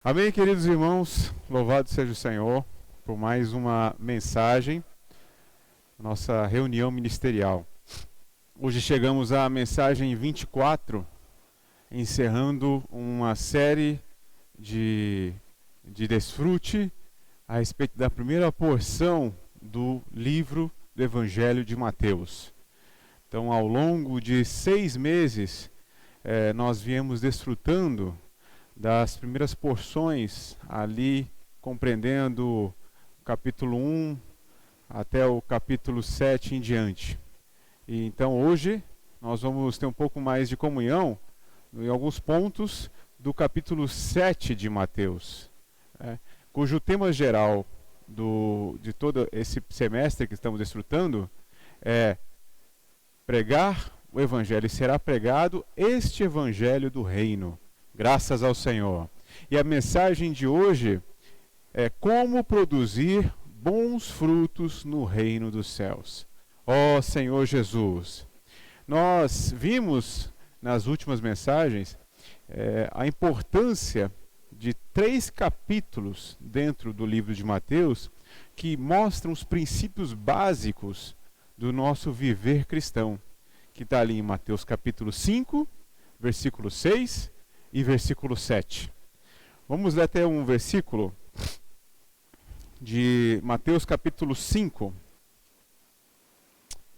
Amém, queridos irmãos, louvado seja o Senhor por mais uma mensagem, nossa reunião ministerial. Hoje chegamos à mensagem 24, encerrando uma série de desfrute a respeito da primeira porção do livro do Evangelho de Mateus. Então, ao longo de 6 meses, nós viemos desfrutando das primeiras porções ali, compreendendo o capítulo 1 até o capítulo 7 em diante. E então hoje nós vamos ter um pouco mais de comunhão em alguns pontos do capítulo 7 de Mateus, cujo tema geral de todo esse semestre que estamos desfrutando é pregar o Evangelho, e será pregado este Evangelho do Reino. Graças ao Senhor. E a mensagem de hoje é como produzir bons frutos no reino dos céus. Ó Senhor Jesus! Nós vimos nas últimas mensagens a importância de 3 capítulos dentro do livro de Mateus que mostram os princípios básicos do nosso viver cristão, que está ali em Mateus capítulo 5, versículo 6 e versículo 7. Vamos ler até um versículo de Mateus capítulo 5.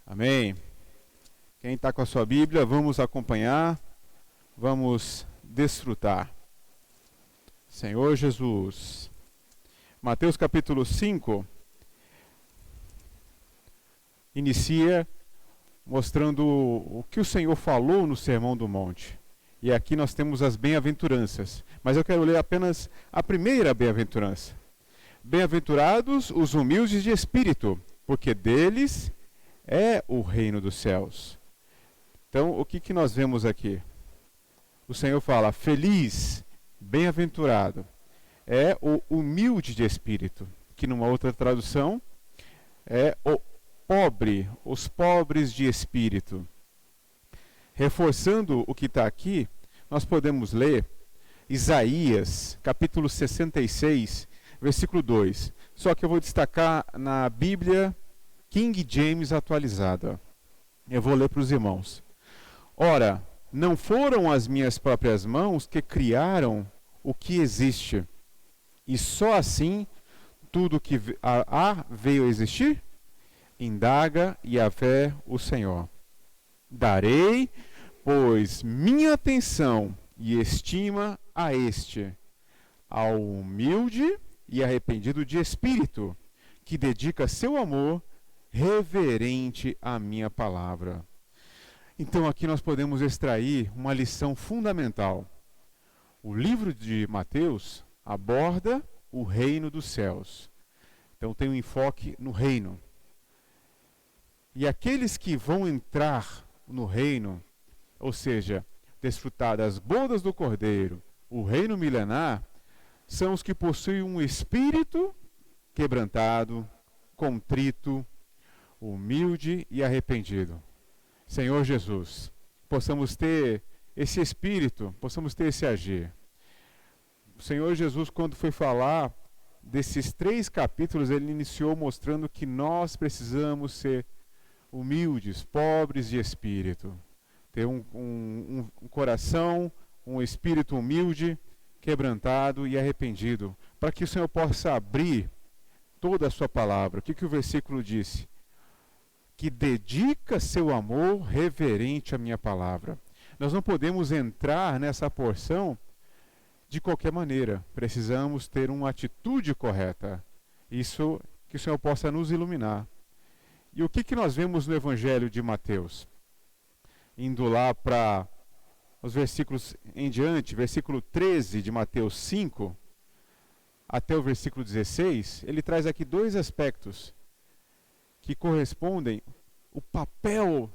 Amém. Quem está com a sua Bíblia, vamos acompanhar, vamos desfrutar. Senhor Jesus. Mateus capítulo 5 inicia mostrando o que o Senhor falou no Sermão do Monte. E aqui nós temos as bem-aventuranças. Mas eu quero ler apenas a primeira bem-aventurança. Bem-aventurados os humildes de espírito, porque deles é o reino dos céus. Então, o que nós vemos aqui? O Senhor fala, feliz, bem-aventurado, é o humilde de espírito, que numa outra tradução é o pobre, os pobres de espírito. Reforçando o que está aqui, nós podemos ler Isaías, capítulo 66, versículo 2. Só que eu vou destacar na Bíblia King James atualizada. Eu vou ler para os irmãos. Ora, não foram as minhas próprias mãos que criaram o que existe, e só assim tudo que há veio a existir? Indaga Yahvé o Senhor. Darei, pois, minha atenção e estima a este, ao humilde e arrependido de espírito, que dedica seu amor reverente à minha palavra. Então aqui nós podemos extrair uma lição fundamental. O livro de Mateus aborda o reino dos céus. Então tem um enfoque no reino. E aqueles que vão entrar no reino, ou seja, desfrutar das bodas do Cordeiro, o reino milenar, são os que possuem um espírito quebrantado, contrito, humilde e arrependido. Senhor Jesus, possamos ter esse espírito, possamos ter esse agir. O Senhor Jesus, quando foi falar desses 3 capítulos, ele iniciou mostrando que nós precisamos ser humildes, pobres de espírito. Ter um coração, um espírito humilde, quebrantado e arrependido, para que o Senhor possa abrir toda a sua palavra. O que o versículo disse? Que dedica seu amor reverente à minha palavra. Nós não podemos entrar nessa porção de qualquer maneira. Precisamos ter uma atitude correta. Isso que o Senhor possa nos iluminar. E o que nós vemos no Evangelho de Mateus? Indo lá para os versículos em diante, versículo 13 de Mateus 5, até o versículo 16, ele traz aqui 2 aspectos que correspondem ao papel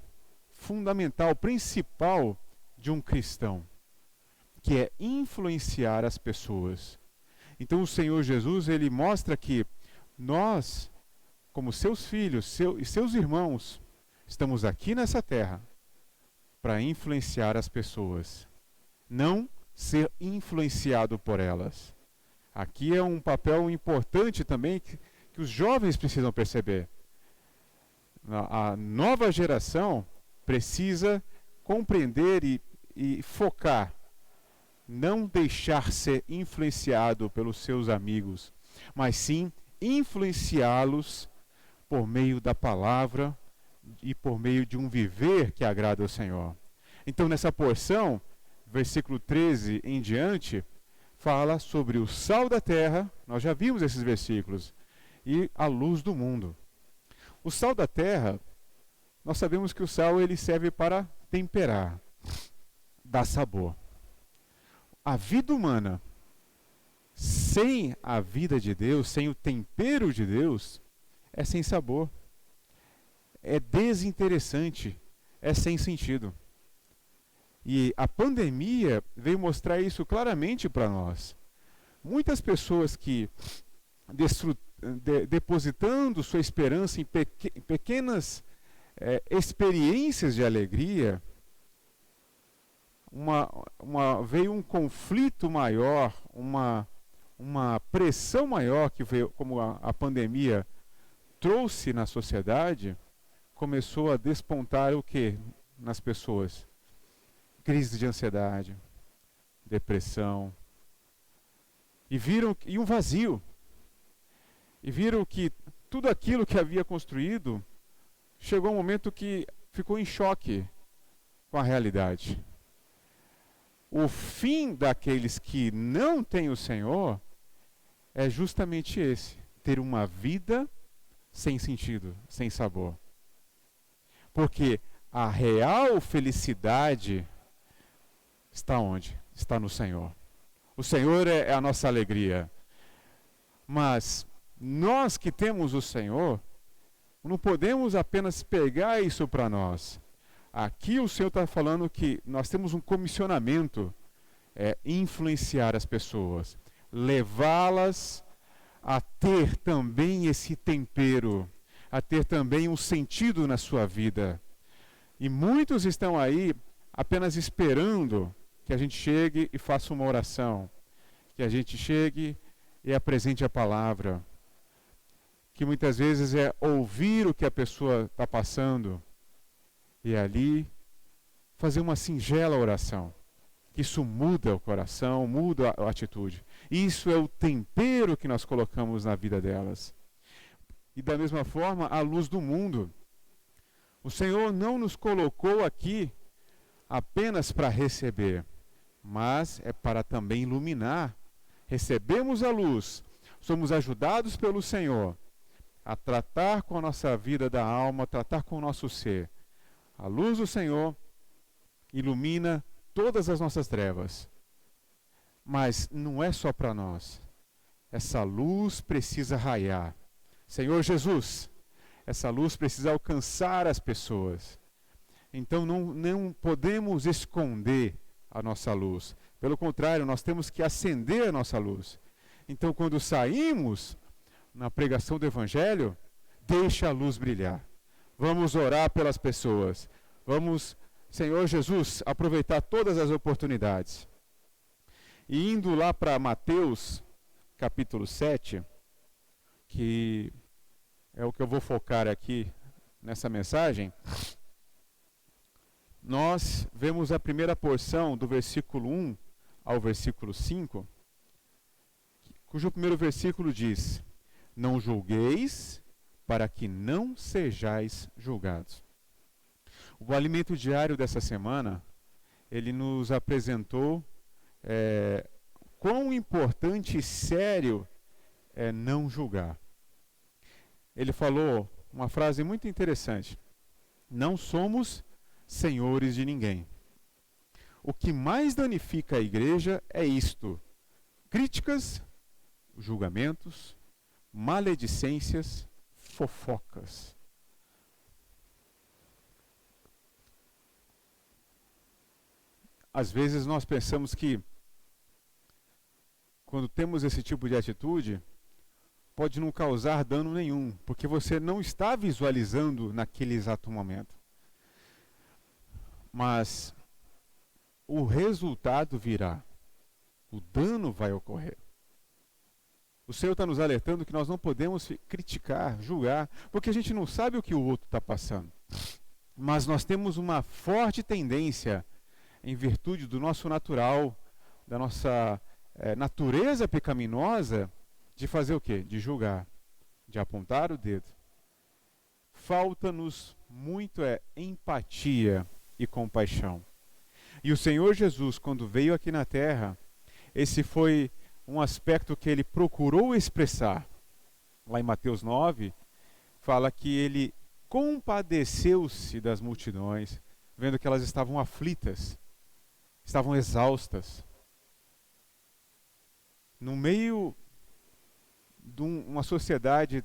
fundamental, principal de um cristão, que é influenciar as pessoas. Então o Senhor Jesus, ele mostra que nós, como seus filhos e seus irmãos, estamos aqui nessa terra para influenciar as pessoas, não ser influenciado por elas. Aqui é um papel importante também que os jovens precisam perceber. A nova geração precisa compreender e focar, não deixar ser influenciado pelos seus amigos, mas sim influenciá-los por meio da palavra e por meio de um viver que agrada ao Senhor. Então, nessa porção, versículo 13 em diante, fala sobre o sal da terra, nós já vimos esses versículos, e a luz do mundo. O sal da terra, nós sabemos que o sal ele serve para temperar, dar sabor. A vida humana, sem a vida de Deus, sem o tempero de Deus, é sem sabor, é desinteressante, é sem sentido. E a pandemia veio mostrar isso claramente para nós. Muitas pessoas que, depositando sua esperança em pequenas experiências de alegria, veio um conflito maior, uma pressão maior que veio, como a pandemia trouxe na sociedade, começou a despontar o que nas pessoas? Crise de ansiedade, depressão, e um vazio. E viram que tudo aquilo que havia construído chegou um momento que ficou em choque com a realidade. O fim daqueles que não têm o Senhor é justamente esse: ter uma vida sem sentido, sem sabor. Porque a real felicidade está onde? Está no Senhor. O Senhor é a nossa alegria. Mas nós que temos o Senhor, não podemos apenas pegar isso para nós. Aqui o Senhor está falando que nós temos um comissionamento, influenciar as pessoas, levá-las a ter também esse tempero, a ter também um sentido na sua vida. E muitos estão aí apenas esperando que a gente chegue e faça uma oração, que a gente chegue e apresente a palavra, que muitas vezes é ouvir o que a pessoa está passando e ali fazer uma singela oração. Isso muda o coração, muda a atitude. Isso é o tempero que nós colocamos na vida delas. E da mesma forma, a luz do mundo. O Senhor não nos colocou aqui apenas para receber, mas é para também iluminar. Recebemos a luz, somos ajudados pelo Senhor a tratar com a nossa vida da alma, tratar com o nosso ser. A luz do Senhor ilumina todas as nossas trevas. Mas não é só para nós. Essa luz precisa raiar. Senhor Jesus, essa luz precisa alcançar as pessoas. Então não podemos esconder a nossa luz. Pelo contrário, nós temos que acender a nossa luz. Então, quando saímos na pregação do Evangelho, deixa a luz brilhar. Vamos orar pelas pessoas. Vamos, Senhor Jesus, aproveitar todas as oportunidades. E indo lá para Mateus, capítulo 7, que é o que eu vou focar aqui nessa mensagem, nós vemos a primeira porção do versículo 1 ao versículo 5, cujo primeiro versículo diz: não julgueis, para que não sejais julgados. O alimento diário dessa semana, ele nos apresentou quão importante e sério é não julgar. Ele falou uma frase muito interessante: não somos senhores de ninguém. O que mais danifica a igreja é isto: críticas, julgamentos, maledicências, fofocas. Às vezes nós pensamos que, quando temos esse tipo de atitude, pode não causar dano nenhum, porque você não está visualizando naquele exato momento. Mas o resultado virá. O dano vai ocorrer. O Senhor está nos alertando que nós não podemos criticar, julgar, porque a gente não sabe o que o outro está passando. Mas nós temos uma forte tendência, em virtude do nosso natural, da nossa natureza pecaminosa, de fazer o quê? De julgar, de apontar o dedo. Falta-nos muito empatia e compaixão. E o Senhor Jesus, quando veio aqui na terra, esse foi um aspecto que ele procurou expressar. Lá em Mateus 9, fala que ele compadeceu-se das multidões, vendo que elas estavam aflitas, estavam exaustas. No meio de uma sociedade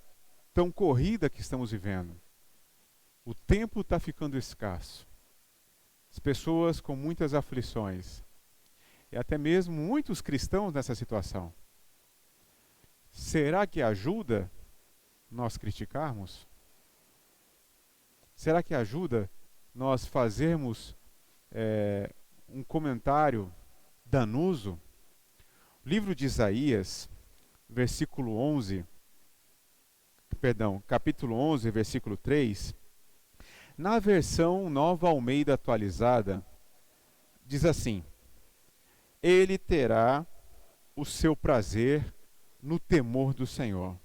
tão corrida que estamos vivendo, o tempo está ficando escasso. As pessoas com muitas aflições. E até mesmo muitos cristãos nessa situação. Será que ajuda nós criticarmos? Será que ajuda nós fazermos um comentário danoso? O livro de Isaías, capítulo 11, versículo 3, na versão Nova Almeida atualizada, diz assim: ele terá o seu prazer no temor do Senhor.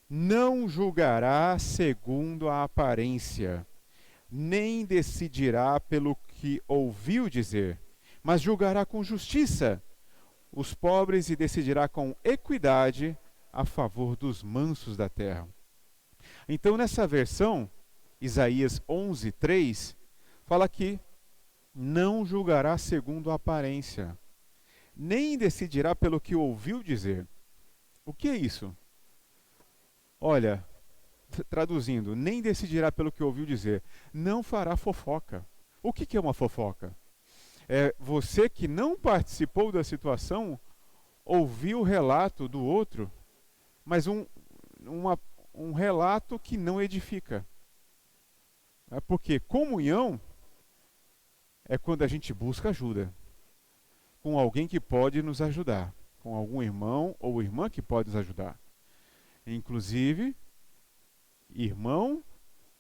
Não julgará segundo a aparência, nem decidirá pelo que ouviu dizer, mas julgará com justiça os pobres e decidirá com equidade a favor dos mansos da terra. Então, nessa versão, Isaías 11, 3, fala que não julgará segundo a aparência, nem decidirá pelo que ouviu dizer. O que é isso? Olha, traduzindo, nem decidirá pelo que ouviu dizer, não fará fofoca. O que é uma fofoca? É você que não participou da situação, ouviu o relato do outro, mas um relato que não edifica. Porque comunhão é quando a gente busca ajuda com alguém que pode nos ajudar, com algum irmão ou irmã que pode nos ajudar. Inclusive, irmão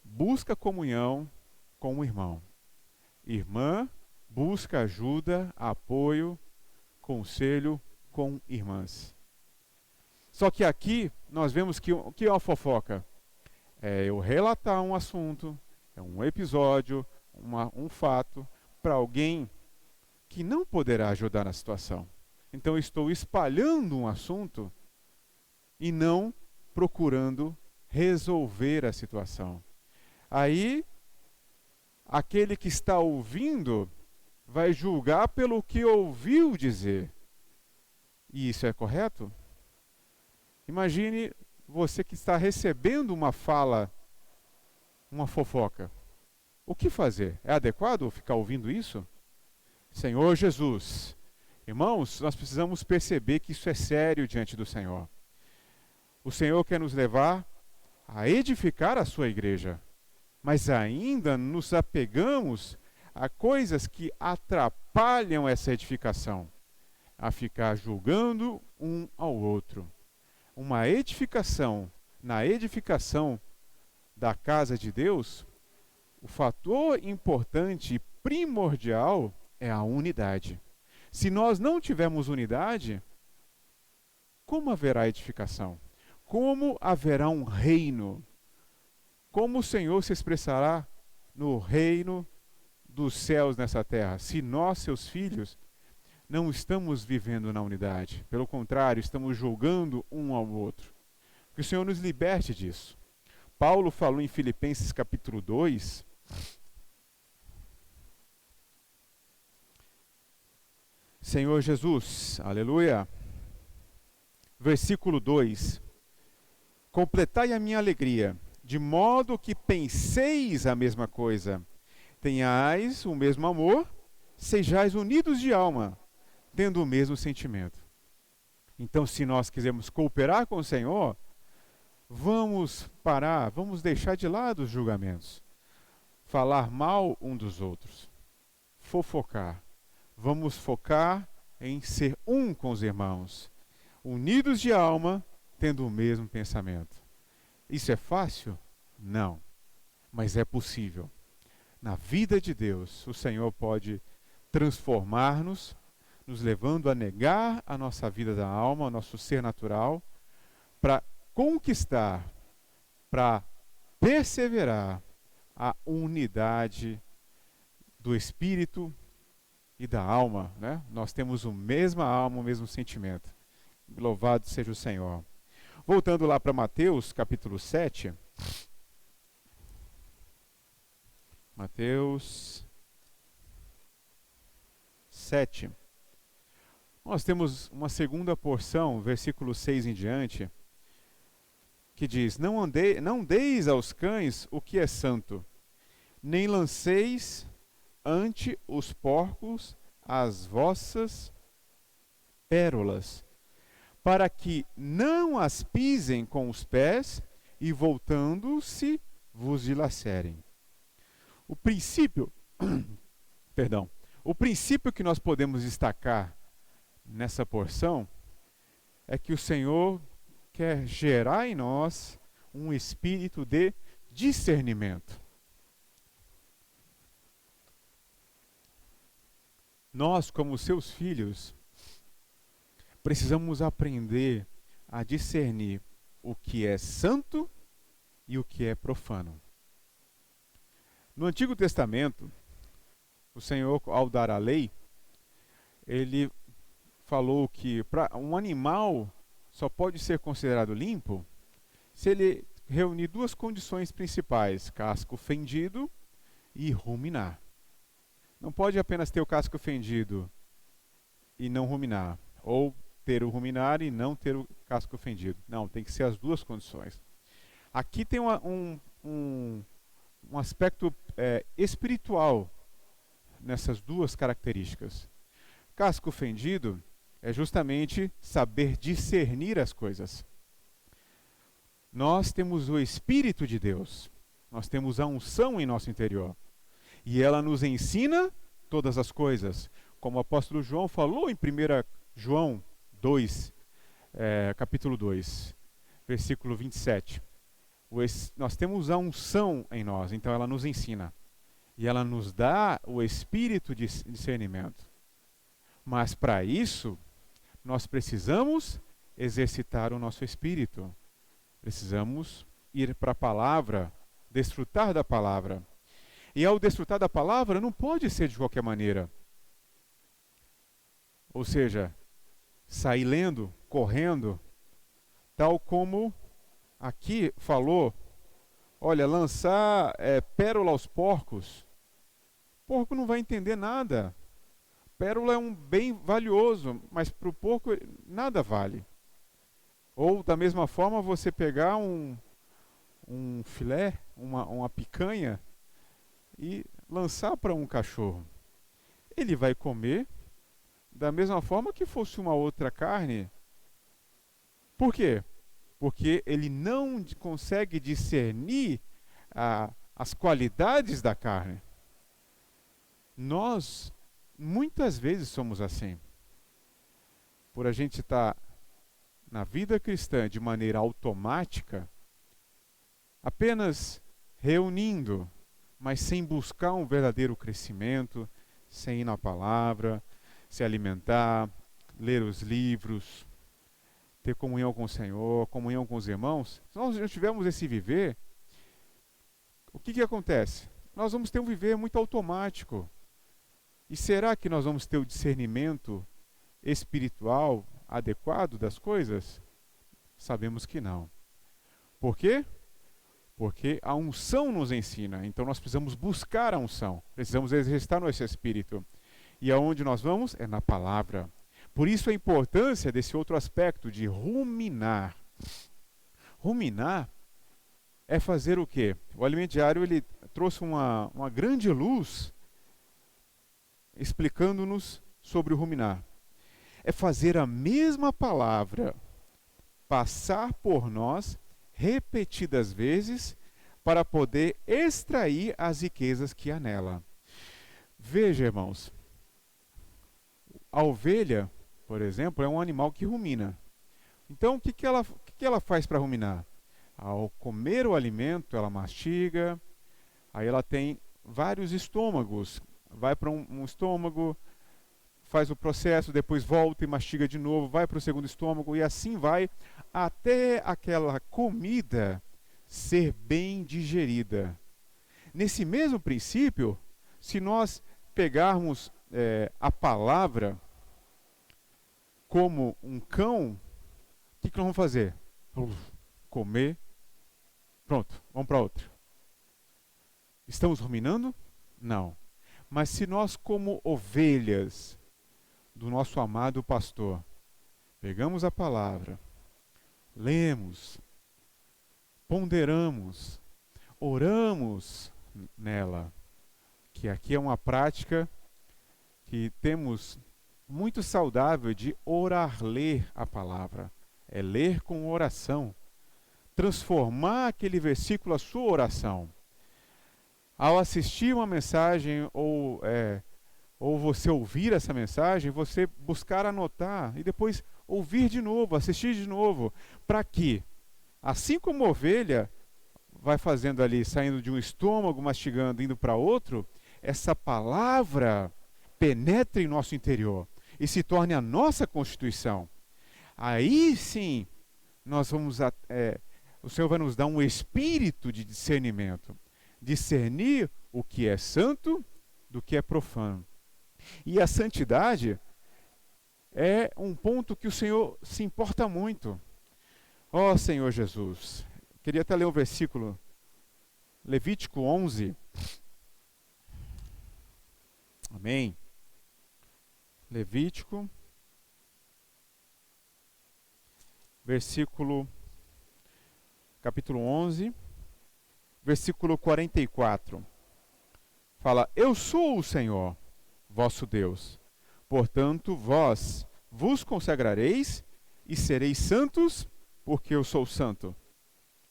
busca comunhão com o irmão. Irmã busca ajuda, apoio, conselho com irmãs. Só que aqui nós vemos que o que é uma fofoca? É eu relatar um assunto, é um episódio, um fato, para alguém que não poderá ajudar na situação. Então eu estou espalhando um assunto e não procurando resolver a situação. Aí, aquele que está ouvindo vai julgar pelo que ouviu dizer. E isso é correto? Imagine você que está recebendo uma fala, uma fofoca. O que fazer? É adequado ficar ouvindo isso? Senhor Jesus, irmãos, nós precisamos perceber que isso é sério diante do Senhor. O Senhor quer nos levar a edificar a sua igreja, mas ainda nos apegamos a coisas que atrapalham essa edificação, a ficar julgando um ao outro. Uma edificação, na edificação da casa de Deus, o fator importante e primordial é a unidade. Se nós não tivermos unidade, como haverá edificação? Como haverá um reino? Como o Senhor se expressará no reino dos céus nessa terra, se nós, seus filhos, não estamos vivendo na unidade? Pelo contrário, estamos julgando um ao outro. Que o Senhor nos liberte disso. Paulo falou em Filipenses capítulo 2, Senhor Jesus, aleluia, versículo 2, completai a minha alegria, de modo que penseis a mesma coisa, tenhais o mesmo amor, sejais unidos de alma, tendo o mesmo sentimento. Então, se nós quisermos cooperar com o Senhor, vamos parar, vamos deixar de lado os julgamentos, falar mal um dos outros, fofocar. Vamos focar em ser um com os irmãos. unidos de alma, tendo o mesmo pensamento. Isso é fácil? Não, mas é possível. Na vida de Deus, o Senhor pode transformar-nos, nos levando a negar a nossa vida da alma, o nosso ser natural, para conquistar, para perseverar a unidade do espírito e da alma, né? Nós temos a mesma alma, o mesmo sentimento. Louvado seja o Senhor. Voltando lá para Mateus, capítulo 7. Mateus 7. Nós temos uma segunda porção, versículo 6 em diante, que diz: não deis aos cães o que é santo, nem lanceis ante os porcos as vossas pérolas, para que não as pisem com os pés e voltando-se vos dilacerem. O princípio, perdão, o princípio que nós podemos destacar nessa porção é que o Senhor quer gerar em nós um espírito de discernimento. Nós, como seus filhos, precisamos aprender a discernir o que é santo e o que é profano. No Antigo Testamento, o Senhor, ao dar a lei, ele falou que um animal só pode ser considerado limpo se ele reunir duas condições principais: casco fendido e ruminar. Não pode apenas ter o casco fendido e não ruminar, ou ter o ruminar e não ter o casco fendido. Não, tem que ser as duas condições. Aqui tem um aspecto espiritual nessas duas características. Casco fendido é justamente saber discernir as coisas. Nós temos o Espírito de Deus, nós temos a unção em nosso interior, e ela nos ensina todas as coisas, como o apóstolo João falou em 1 João 2, capítulo 2, versículo 27. Nós temos a unção em nós, então ela nos ensina. E ela nos dá o espírito de discernimento. Mas para isso, nós precisamos exercitar o nosso espírito. Precisamos ir para a palavra, desfrutar da palavra. E ao desfrutar da palavra, não pode ser de qualquer maneira. Ou seja, sair lendo, correndo, tal como aqui falou, olha, lançar pérola aos porcos. O porco não vai entender nada. Pérola é um bem valioso, mas para o porco nada vale. Ou da mesma forma você pegar um filé, uma picanha e lançar para um cachorro. Ele vai comer da mesma forma que fosse uma outra carne. Por quê? Porque ele não consegue discernir as qualidades da carne. Nós, muitas vezes, somos assim. Por a gente estar na vida cristã de maneira automática, apenas reunindo, mas sem buscar um verdadeiro crescimento, sem ir na palavra, se alimentar, ler os livros, ter comunhão com o Senhor, comunhão com os irmãos. Se nós não tivermos esse viver, o que acontece? Nós vamos ter um viver muito automático. E será que nós vamos ter o discernimento espiritual adequado das coisas? Sabemos que não. Por quê? Porque a unção nos ensina. Então nós precisamos buscar a unção. Precisamos exercitar nosso espírito. E aonde nós vamos? É na palavra. Por isso a importância desse outro aspecto de ruminar. Ruminar é fazer o quê? O Alimento Diário ele trouxe uma grande luz explicando-nos sobre o ruminar. É fazer a mesma palavra passar por nós repetidas vezes para poder extrair as riquezas que há nela. Veja, irmãos, a ovelha, por exemplo, é um animal que rumina. Então, o que ela faz para ruminar? Ao comer o alimento, ela mastiga, aí ela tem vários estômagos. Vai para um estômago, faz o processo, depois volta e mastiga de novo, vai para o segundo estômago e assim vai até aquela comida ser bem digerida. Nesse mesmo princípio, se nós pegarmos a palavra como um cão, o que nós vamos fazer? Comer, pronto, vamos para outra. Estamos ruminando? Não. Mas se nós, como ovelhas do nosso amado pastor, pegamos a palavra, lemos, ponderamos, oramos nela, que aqui é uma prática que temos muito saudável de ler a palavra. É ler com oração. Transformar aquele versículo a sua oração. Ao assistir uma mensagem ou você ouvir essa mensagem, você buscar anotar e depois ouvir de novo, assistir de novo, para que, assim como a ovelha vai fazendo ali, saindo de um estômago, mastigando, indo para outro, essa palavra penetre em nosso interior e se torne a nossa constituição. Aí sim, o Senhor vai nos dar um espírito de discernimento. Discernir o que é santo do que é profano. E a santidade é um ponto que o Senhor se importa muito. Ó Senhor Jesus, queria até ler um versículo, Levítico 11. Amém. Levítico, capítulo 11, versículo 44. Fala: Eu sou o Senhor, vosso Deus. Portanto, vós vos consagrareis e sereis santos, porque eu sou santo.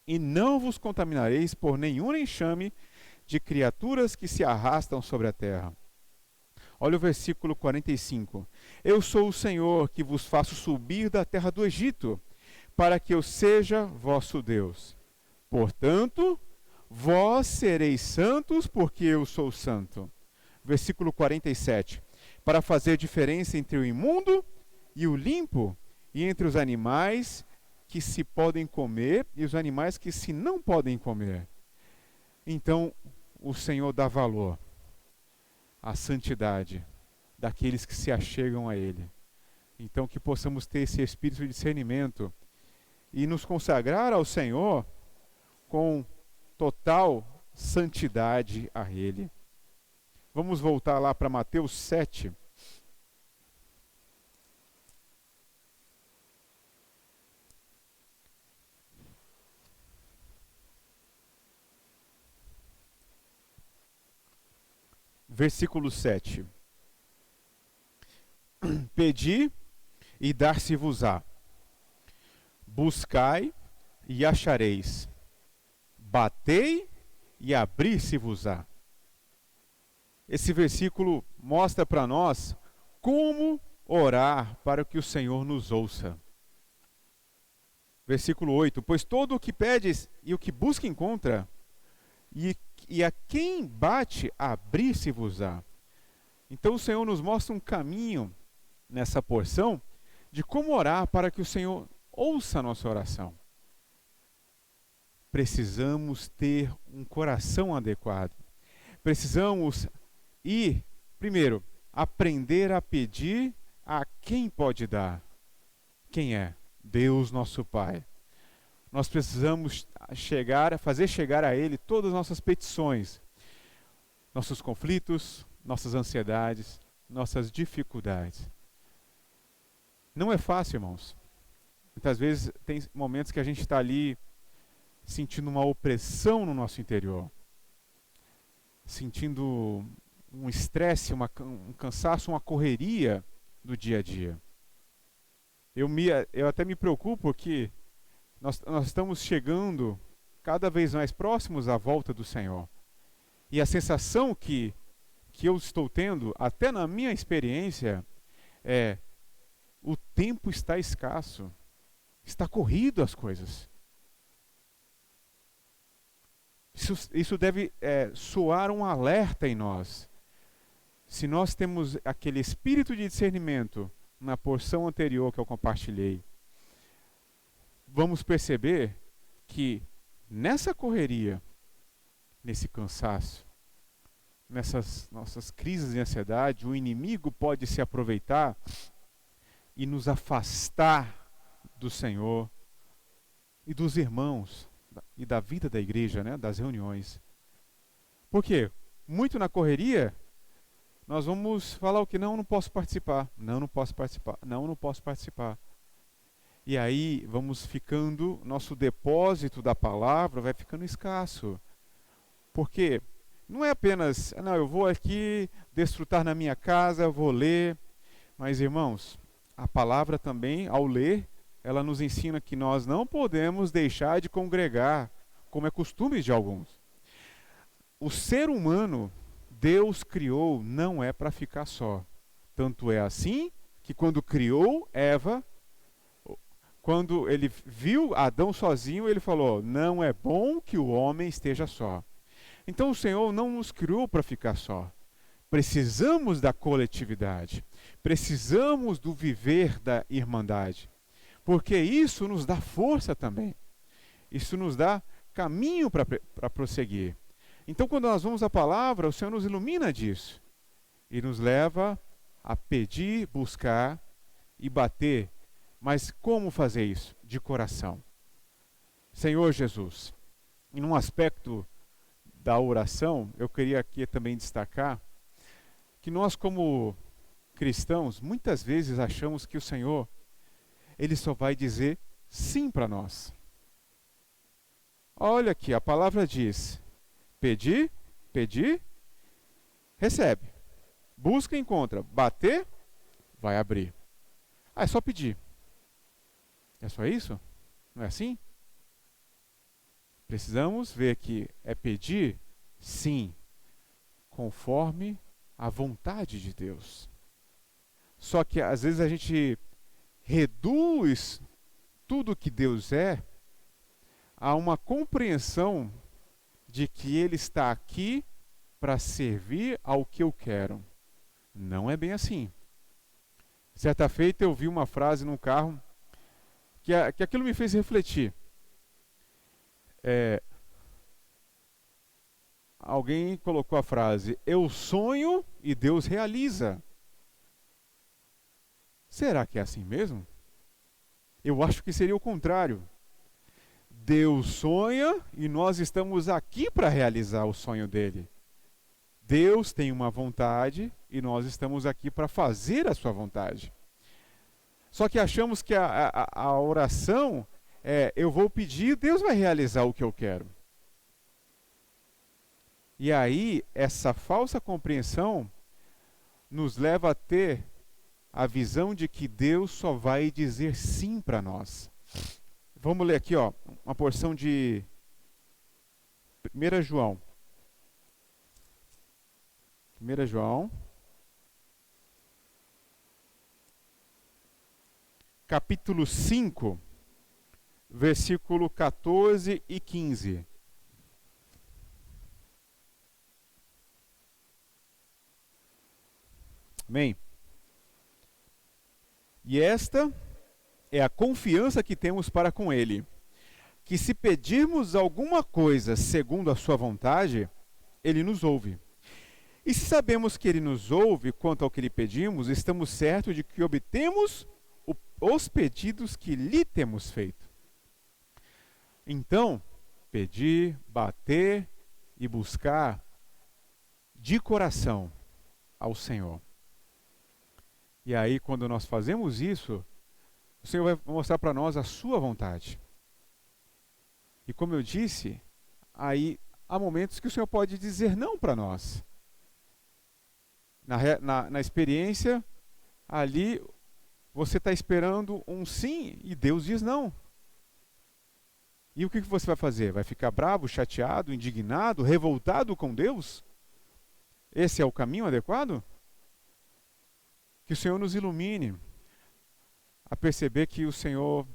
E não vos contaminareis por nenhum enxame de criaturas que se arrastam sobre a terra. Olha o versículo 45. Eu sou o Senhor que vos faço subir da terra do Egito, para que eu seja vosso Deus. Portanto, vós sereis santos, porque eu sou santo. Versículo 47. Para fazer diferença entre o imundo e o limpo, e entre os animais que se podem comer e os animais que se não podem comer. Então, o Senhor dá valor à santidade daqueles que se achegam a Ele. Então, que possamos ter esse espírito de discernimento e nos consagrar ao Senhor com total santidade a Ele. Vamos voltar lá para Mateus 7. Versículo 7. Pedi e dar-se-vos-á. Buscai e achareis. Batei e abrir-se-vos-á. Esse versículo mostra para nós como orar para que o Senhor nos ouça. Versículo 8. Pois todo o que pedes e o que busca encontra, e a quem bate, abrir-se-vos-á. Então o Senhor nos mostra um caminho nessa porção de como orar para que o Senhor ouça a nossa oração. Precisamos ter um coração adequado. Precisamos primeiro, aprender a pedir a quem pode dar. Quem é? Deus, nosso Pai. Nós precisamos fazer chegar a Ele todas as nossas petições, nossos conflitos, nossas ansiedades, nossas dificuldades. Não é fácil, irmãos. Muitas vezes tem momentos que a gente está ali sentindo uma opressão no nosso interior, sentindo um estresse, um cansaço, uma correria do dia a dia. Eu até me preocupo porque nós estamos chegando cada vez mais próximos à volta do Senhor. E a sensação que eu estou tendo, até na minha experiência, é: o tempo está escasso. Está corrido as coisas. Isso deve soar um alerta em nós. Se nós temos aquele espírito de discernimento na porção anterior que eu compartilhei, vamos perceber que nessa correria, nesse cansaço, nessas nossas crises de ansiedade, o inimigo pode se aproveitar e nos afastar do Senhor e dos irmãos e da vida da igreja, né, das reuniões. Por quê? Muito na correria, nós vamos falar o que? Não posso participar. Não posso participar. Não posso participar. E aí vamos ficando, nosso depósito da palavra vai ficando escasso. Porque não é apenas, não, eu vou aqui desfrutar na minha casa, eu vou ler. Mas, irmãos, a palavra também, ao ler, ela nos ensina que nós não podemos deixar de congregar, como é costume de alguns. O ser humano, Deus criou, não é para ficar só. Tanto é assim que quando criou Eva, quando ele viu Adão sozinho, ele falou, não é bom que o homem esteja só. Então o Senhor não nos criou para ficar só. Precisamos da coletividade. Precisamos do viver da irmandade. Porque isso nos dá força também. Isso nos dá caminho para prosseguir. Então, quando nós vamos à palavra, o Senhor nos ilumina disso. E nos leva a pedir, buscar e bater. Mas como fazer isso? De coração. Senhor Jesus, em um aspecto da oração, eu queria aqui também destacar que nós, como cristãos, muitas vezes achamos que o Senhor, Ele só vai dizer sim para nós. Olha aqui, a palavra diz, pedir, recebe. Busca, encontra. Bater, vai abrir. É só pedir. É só isso? Não é assim? Precisamos ver que é pedir, sim, conforme a vontade de Deus. Só que às vezes a gente reduz tudo que Deus é a uma compreensão de que Ele está aqui para servir ao que eu quero. Não é bem assim. Certa feita eu vi uma frase num carro que aquilo me fez refletir. Alguém colocou a frase, eu sonho e Deus realiza. Será que é assim mesmo? Eu acho que seria o contrário. Deus sonha e nós estamos aqui para realizar o sonho dele. Deus tem uma vontade e nós estamos aqui para fazer a sua vontade. Só que achamos que a oração é, eu vou pedir, Deus vai realizar o que eu quero. E aí, essa falsa compreensão nos leva a ter a visão de que Deus só vai dizer sim para nós. Vamos ler aqui, ó, uma porção de 1 João. 1 João, capítulo 5, versículo 14 e 15. Amém? E esta é a confiança que temos para com Ele, que se pedirmos alguma coisa segundo a sua vontade, Ele nos ouve. E se sabemos que Ele nos ouve quanto ao que lhe pedimos, estamos certos de que obtemos os pedidos que lhe temos feito. Então, pedir, bater e buscar de coração ao Senhor. E aí, quando nós fazemos isso, o Senhor vai mostrar para nós a sua vontade. E como eu disse, aí há momentos que o Senhor pode dizer não para nós. Na experiência, ali você está esperando um sim e Deus diz não. E o que você vai fazer? Vai ficar bravo, chateado, indignado, revoltado com Deus? Esse é o caminho adequado? Que o Senhor nos ilumine a perceber que o Senhor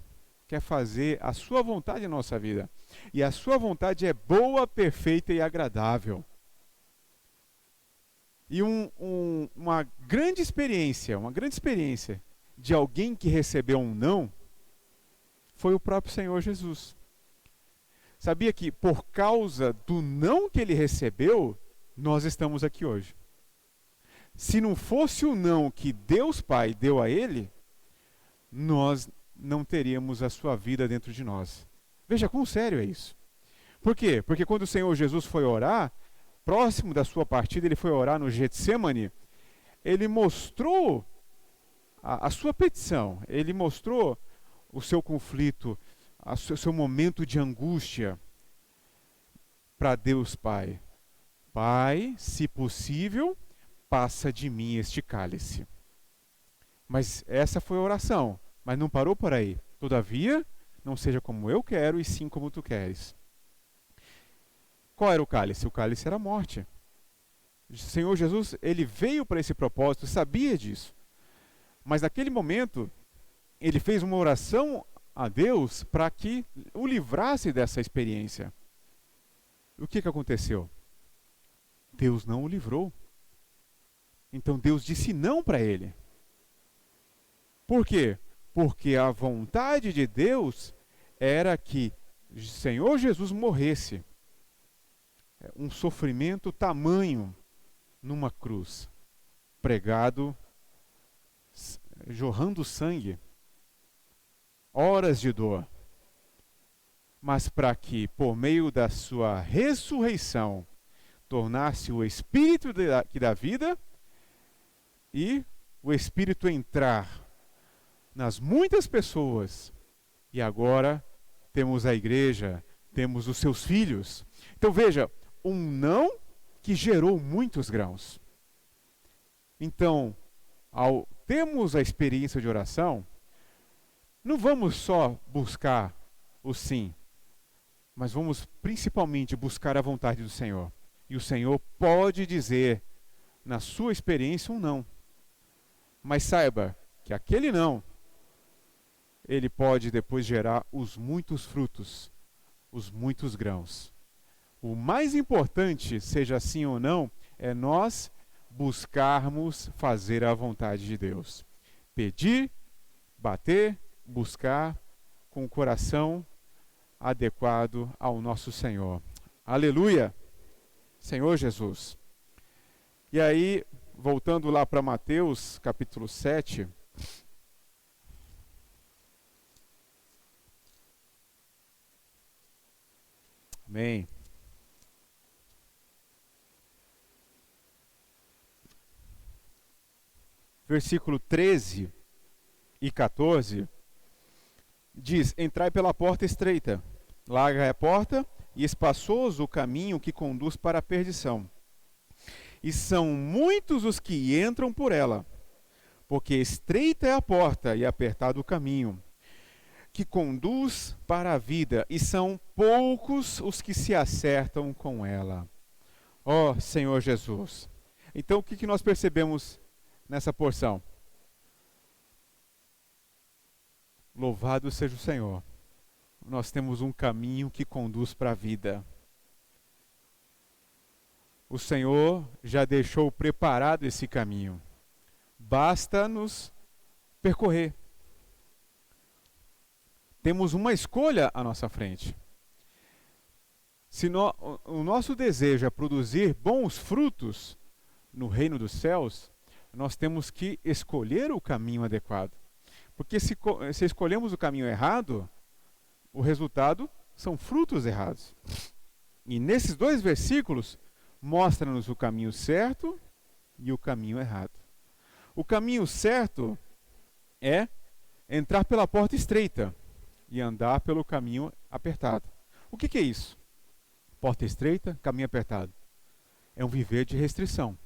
quer fazer a sua vontade na nossa vida. E a sua vontade é boa, perfeita e agradável. E uma grande experiência de alguém que recebeu um não, foi o próprio Senhor Jesus. Sabia que por causa do não que ele recebeu, nós estamos aqui hoje. Se não fosse o não que Deus Pai deu a ele, nós não teríamos a sua vida dentro de nós. Veja quão sério é isso. Por quê? Porque quando o Senhor Jesus foi orar, próximo da sua partida, ele foi orar no Getsemane, ele mostrou a sua petição, ele mostrou o seu conflito, o seu momento de angústia para Deus Pai. Pai, se possível, passa de mim este cálice. Mas essa foi a oração, mas não parou por aí. Todavia, não seja como eu quero, e sim como tu queres. Qual era o cálice? O cálice era a morte. O Senhor Jesus, ele veio para esse propósito, sabia disso. Mas naquele momento, ele fez uma oração a Deus para que o livrasse dessa experiência. O que aconteceu? Deus não o livrou. Então Deus disse não para ele. Por quê? Porque a vontade de Deus era que o Senhor Jesus morresse. Um sofrimento tamanho numa cruz, pregado, jorrando sangue, horas de dor. Mas para que, por meio da sua ressurreição, tornasse o Espírito que dá vida e o Espírito entrar nas muitas pessoas. E agora temos a igreja, temos os seus filhos. Então veja, um não que gerou muitos grãos. Então, ao termos a experiência de oração, não vamos só buscar o sim, mas vamos principalmente buscar a vontade do Senhor. E o Senhor pode dizer, na sua experiência, um não. Mas saiba que aquele não, ele pode depois gerar os muitos frutos, os muitos grãos. O mais importante, seja sim ou não, é nós buscarmos fazer a vontade de Deus. Pedir, bater, buscar com o coração adequado ao nosso Senhor. Aleluia! Senhor Jesus. E aí, voltando lá para Mateus, capítulo 7. Amém. Versículo 13 e 14, diz: entrai pela porta estreita, larga é a porta e espaçoso o caminho que conduz para a perdição. E são muitos os que entram por ela, porque estreita é a porta e apertado o caminho que conduz para a vida, e são poucos os que se acertam com ela. Ó Senhor Jesus. Então o que nós percebemos nessa porção? Louvado seja o Senhor. Nós temos um caminho que conduz para a vida. O Senhor já deixou preparado esse caminho. Basta nos percorrer. Temos uma escolha à nossa frente. Se o nosso desejo é produzir bons frutos no reino dos céus, nós temos que escolher o caminho adequado. Porque se escolhemos o caminho errado, o resultado são frutos errados. E nesses dois versículos, mostra-nos o caminho certo e o caminho errado. O caminho certo é entrar pela porta estreita e andar pelo caminho apertado. O que é isso? Porta estreita, caminho apertado. É um viver de restrição.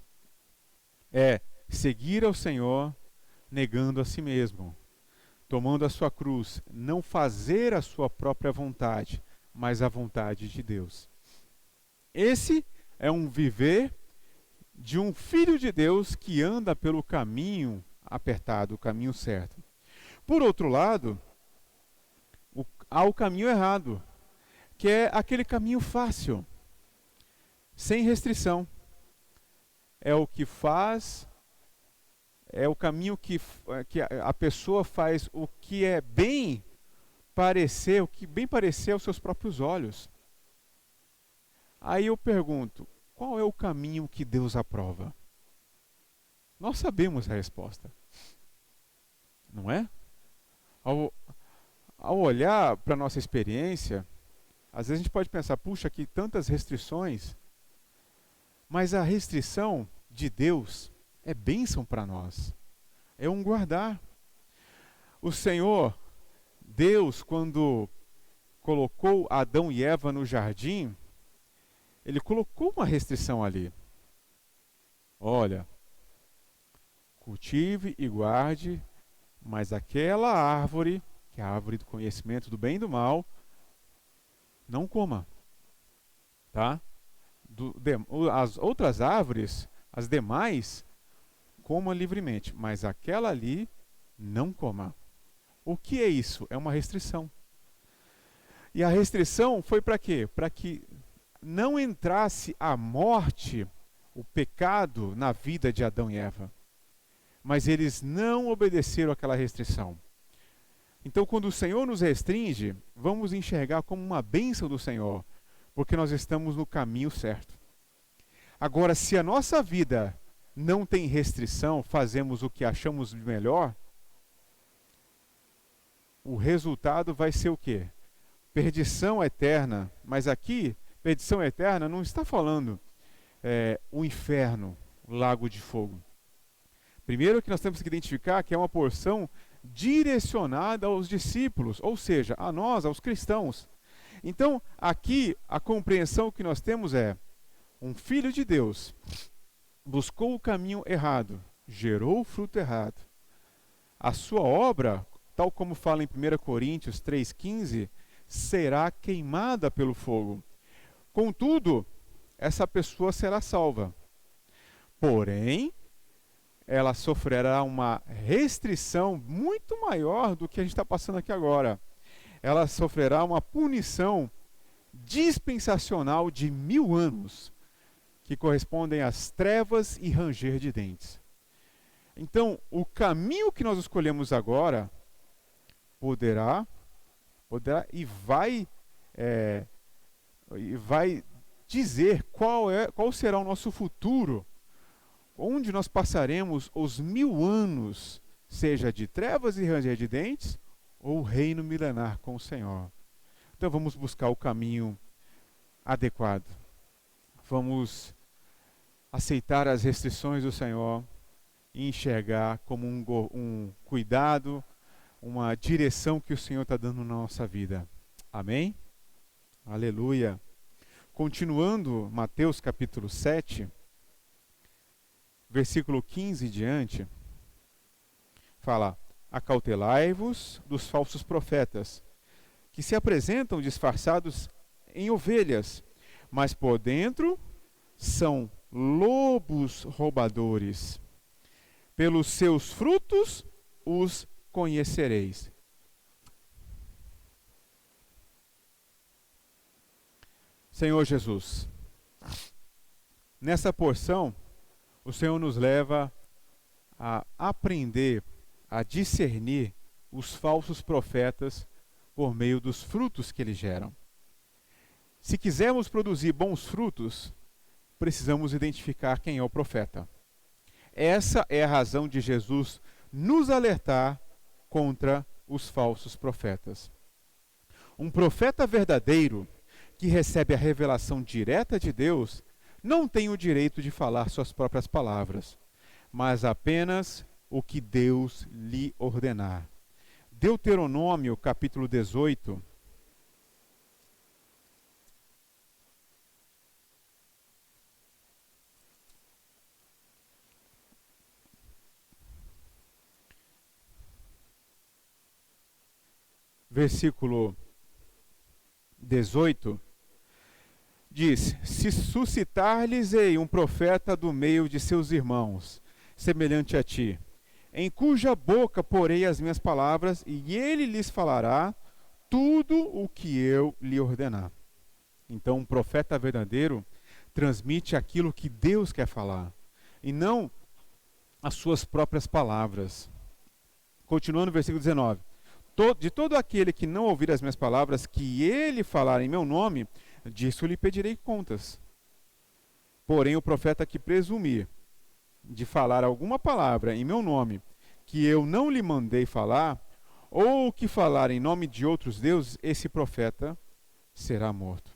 É seguir ao Senhor negando a si mesmo, tomando a sua cruz, não fazer a sua própria vontade, mas a vontade de Deus. Esse é um viver de um filho de Deus que anda pelo caminho apertado, o caminho certo. Por outro lado, o há o caminho errado, que é aquele caminho fácil, sem restrição. É o que faz, é o caminho que a pessoa faz o que é bem parecer, o que bem parecer aos seus próprios olhos. Aí eu pergunto, qual é o caminho que Deus aprova? Nós sabemos a resposta, não é? Ao olhar para a nossa experiência, às vezes a gente pode pensar, puxa, que tantas restrições, mas a restrição de Deus é bênção para nós, é um guardar. O Senhor, Deus, quando colocou Adão e Eva no jardim, Ele colocou uma restrição ali. Olha, cultive e guarde, mas aquela árvore, que é a árvore do conhecimento do bem e do mal, não coma, tá? As outras árvores, as demais, coma livremente, mas aquela ali, não coma. O que é isso? É uma restrição. E a restrição foi para quê? Para que não entrasse a morte, o pecado na vida de Adão e Eva. Mas eles não obedeceram àquela restrição. Então, quando o Senhor nos restringe, vamos enxergar como uma bênção do Senhor, porque nós estamos no caminho certo. Agora, se a nossa vida não tem restrição, fazemos o que achamos melhor, o resultado vai ser o quê? Perdição eterna. Mas aqui, perdição eterna não está falando o inferno, o lago de fogo. Primeiro que nós temos que identificar que é uma porção direcionada aos discípulos, ou seja, a nós, aos cristãos. Então, aqui, a compreensão que nós temos é, um filho de Deus buscou o caminho errado, gerou o fruto errado. A sua obra, tal como fala em 1 Coríntios 3,15, será queimada pelo fogo. Contudo, essa pessoa será salva. Porém, ela sofrerá uma restrição muito maior do que a gente está passando aqui agora. Ela sofrerá uma punição dispensacional de 1000 anos, que correspondem às trevas e ranger de dentes. Então, o caminho que nós escolhemos agora poderá e vai dizer qual será o nosso futuro, onde nós passaremos os 1000 anos, seja de trevas e ranger de dentes, ou reino milenar com o Senhor. Então vamos buscar o caminho adequado. Vamos aceitar as restrições do Senhor e enxergar como um cuidado, uma direção que o Senhor está dando na nossa vida. Amém? Aleluia. Continuando, Mateus capítulo 7, versículo 15 em diante, fala: acautelai-vos dos falsos profetas, que se apresentam disfarçados em ovelhas, mas por dentro são lobos roubadores. Pelos seus frutos os conhecereis. Senhor Jesus, nessa porção, o Senhor nos leva a aprender, a discernir os falsos profetas por meio dos frutos que eles geram. Se quisermos produzir bons frutos, precisamos identificar quem é o profeta. Essa é a razão de Jesus nos alertar contra os falsos profetas. Um profeta verdadeiro, que recebe a revelação direta de Deus, não tem o direito de falar suas próprias palavras, mas apenas o que Deus lhe ordenar. Deuteronômio, capítulo 18. Versículo 18, diz: se suscitar-lhes-ei um profeta do meio de seus irmãos, semelhante a ti, em cuja boca porei as minhas palavras, e ele lhes falará tudo o que eu lhe ordenar. Então, um profeta verdadeiro transmite aquilo que Deus quer falar, e não as suas próprias palavras. Continuando no versículo 19. De todo aquele que não ouvir as minhas palavras, que ele falar em meu nome, disso lhe pedirei contas. Porém, o profeta que presumir de falar alguma palavra em meu nome, que eu não lhe mandei falar, ou que falar em nome de outros deuses, esse profeta será morto.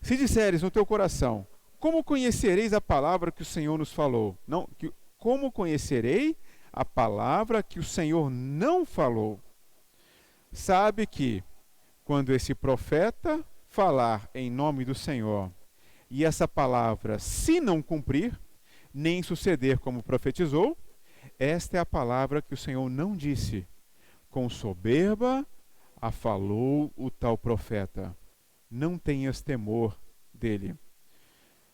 Se disseres no teu coração, como conhecereis a palavra que o Senhor nos falou? Não, como conhecerei a palavra que o Senhor não falou? Sabe que, quando esse profeta falar em nome do Senhor, e essa palavra se não cumprir, nem suceder como profetizou, esta é a palavra que o Senhor não disse. Com soberba a falou o tal profeta. Não tenhas temor dele.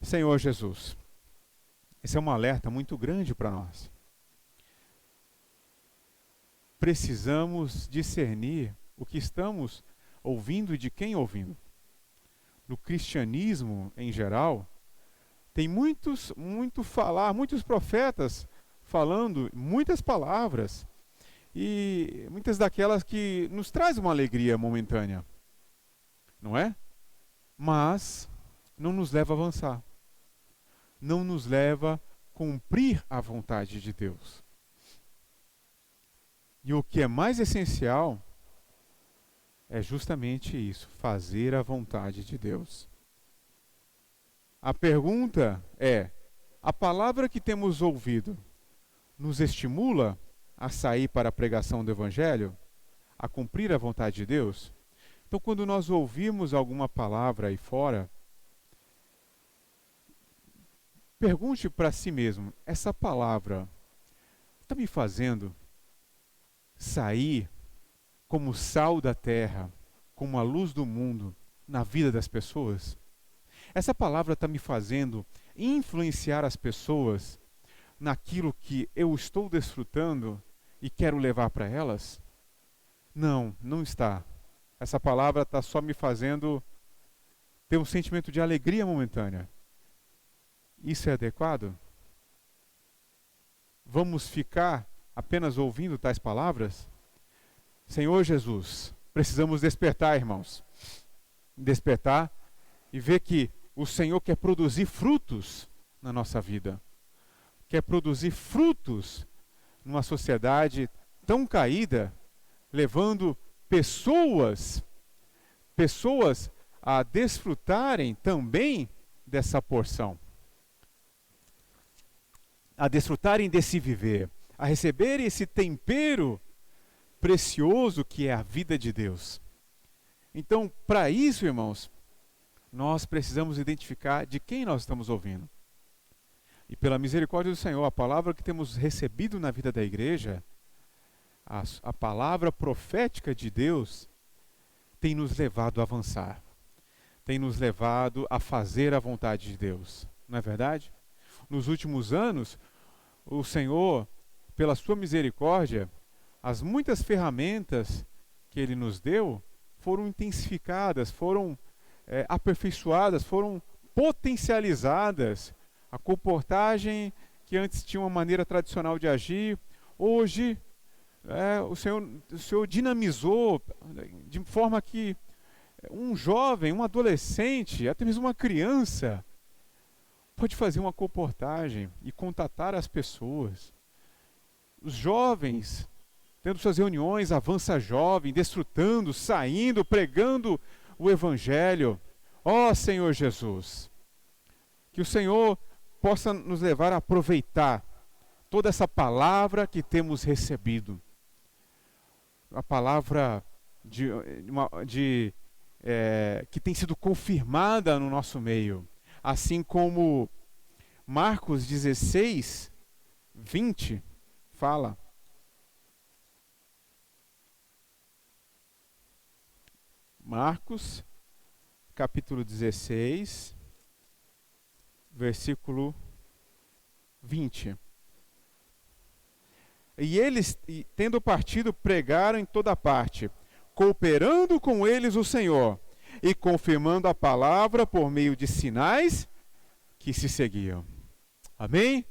Senhor Jesus, esse é um alerta muito grande para nós. Precisamos discernir o que estamos ouvindo e de quem ouvindo. No cristianismo, em geral, tem muitos profetas falando muitas palavras, e muitas daquelas que nos traz uma alegria momentânea, não é? Mas não nos leva a avançar, não nos leva a cumprir a vontade de Deus. E o que é mais essencial é justamente isso, fazer a vontade de Deus. A pergunta é: a palavra que temos ouvido nos estimula a sair para a pregação do Evangelho, a cumprir a vontade de Deus? Então, quando nós ouvimos alguma palavra aí fora, pergunte para si mesmo: essa palavra está me fazendo sair como sal da terra, como a luz do mundo na vida das pessoas? Essa palavra está me fazendo influenciar as pessoas naquilo que eu estou desfrutando e quero levar para elas? Não, não está. Essa palavra está só me fazendo ter um sentimento de alegria momentânea. Isso é adequado? Vamos ficar apenas ouvindo tais palavras? Senhor Jesus, precisamos despertar, irmãos. Despertar e ver que o Senhor quer produzir frutos na nossa vida. Quer produzir frutos numa sociedade tão caída, levando pessoas a desfrutarem também dessa porção, a desfrutarem desse viver, a receberem esse tempero precioso que é a vida de Deus. Então, para isso, irmãos, nós precisamos identificar de quem nós estamos ouvindo. E pela misericórdia do Senhor, a palavra que temos recebido na vida da igreja, a palavra profética de Deus, tem nos levado a avançar. Tem nos levado a fazer a vontade de Deus. Não é verdade? Nos últimos anos, o Senhor, pela sua misericórdia, as muitas ferramentas que Ele nos deu foram intensificadas, foram aperfeiçoadas, foram potencializadas. A comportagem que antes tinha uma maneira tradicional de agir, hoje o Senhor dinamizou de forma que um jovem, um adolescente, até mesmo uma criança, pode fazer uma comportagem e contatar as pessoas. Os jovens, tendo suas reuniões, avança jovem, desfrutando, saindo, pregando o Evangelho. Ó Senhor Jesus, que o Senhor possa nos levar a aproveitar toda essa palavra que temos recebido. A palavra que tem sido confirmada no nosso meio. Assim como Marcos 16, 20 fala. Marcos, capítulo 16, versículo 20. E eles, tendo partido, pregaram em toda parte, cooperando com eles o Senhor e confirmando a palavra por meio de sinais que se seguiam. Amém?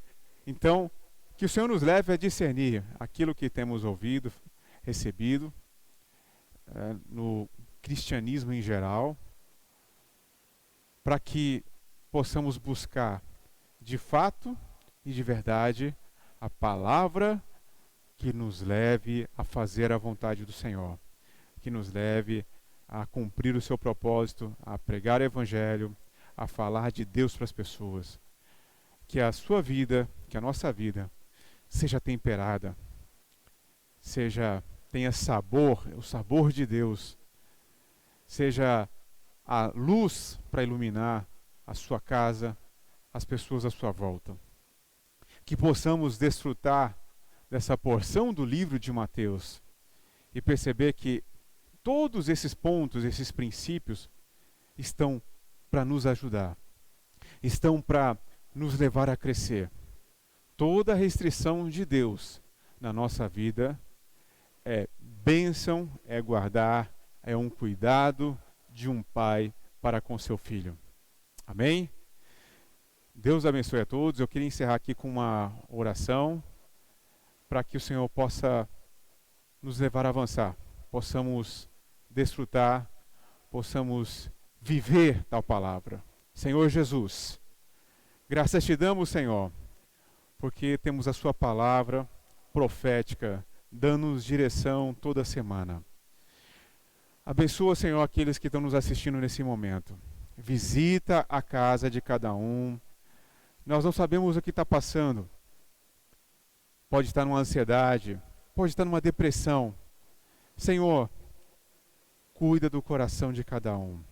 Então, que o Senhor nos leve a discernir aquilo que temos ouvido, recebido, no cristianismo em geral, para que possamos buscar de fato e de verdade a palavra que nos leve a fazer a vontade do Senhor, que nos leve a cumprir o seu propósito, a pregar o evangelho, a falar de Deus para as pessoas. Que a sua vida, que a nossa vida, seja temperada, tenha sabor, o sabor de Deus, seja a luz para iluminar a sua casa, as pessoas à sua volta. Que possamos desfrutar dessa porção do livro de Mateus e perceber que todos esses pontos, esses princípios, estão para nos ajudar, estão para nos levar a crescer. Toda restrição de Deus na nossa vida é bênção, é guardar, é um cuidado de um pai para com seu filho. Amém? Deus abençoe a todos. Eu queria encerrar aqui com uma oração para que o Senhor possa nos levar a avançar, possamos desfrutar, possamos viver tal palavra. Senhor Jesus, graças te damos, Senhor, porque temos a sua palavra profética, dando-nos direção toda semana. Abençoa, Senhor, aqueles que estão nos assistindo nesse momento. Visita a casa de cada um. Nós não sabemos o que está passando. Pode estar numa ansiedade, pode estar numa depressão. Senhor, cuida do coração de cada um.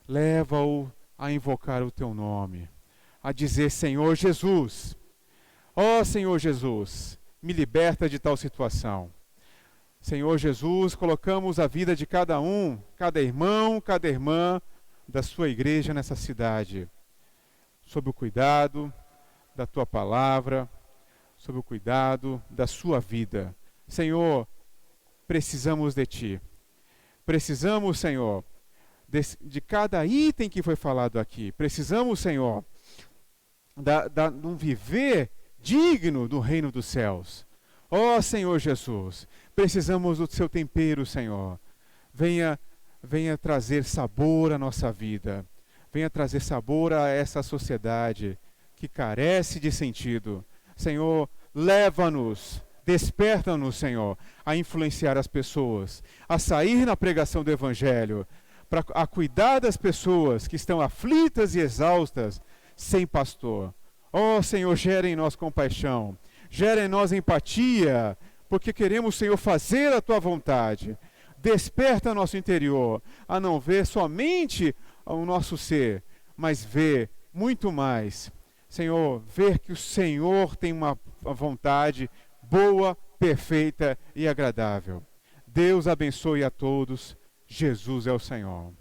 Leva-o a invocar o teu nome, a dizer: Senhor Jesus, ó Senhor Jesus, me liberta de tal situação. Senhor Jesus, colocamos a vida de cada um, cada irmão, cada irmã da sua igreja nessa cidade, sob o cuidado da tua palavra, sob o cuidado da sua vida. Senhor, precisamos de ti. Precisamos, Senhor, de cada item que foi falado aqui. Precisamos, Senhor, de um viver digno do reino dos céus. Ó Senhor Jesus, precisamos do seu tempero, Senhor. Venha trazer sabor à nossa vida. Venha trazer sabor a essa sociedade que carece de sentido. Senhor, leva-nos, desperta-nos, Senhor, a influenciar as pessoas, a sair na pregação do Evangelho, a cuidar das pessoas que estão aflitas e exaustas, sem pastor. Ó Senhor, gera em nós compaixão, gera em nós empatia, porque queremos, Senhor, fazer a tua vontade. Desperta nosso interior a não ver somente o nosso ser, mas ver muito mais. Senhor, ver que o Senhor tem uma vontade boa, perfeita e agradável. Deus abençoe a todos. Jesus é o Senhor.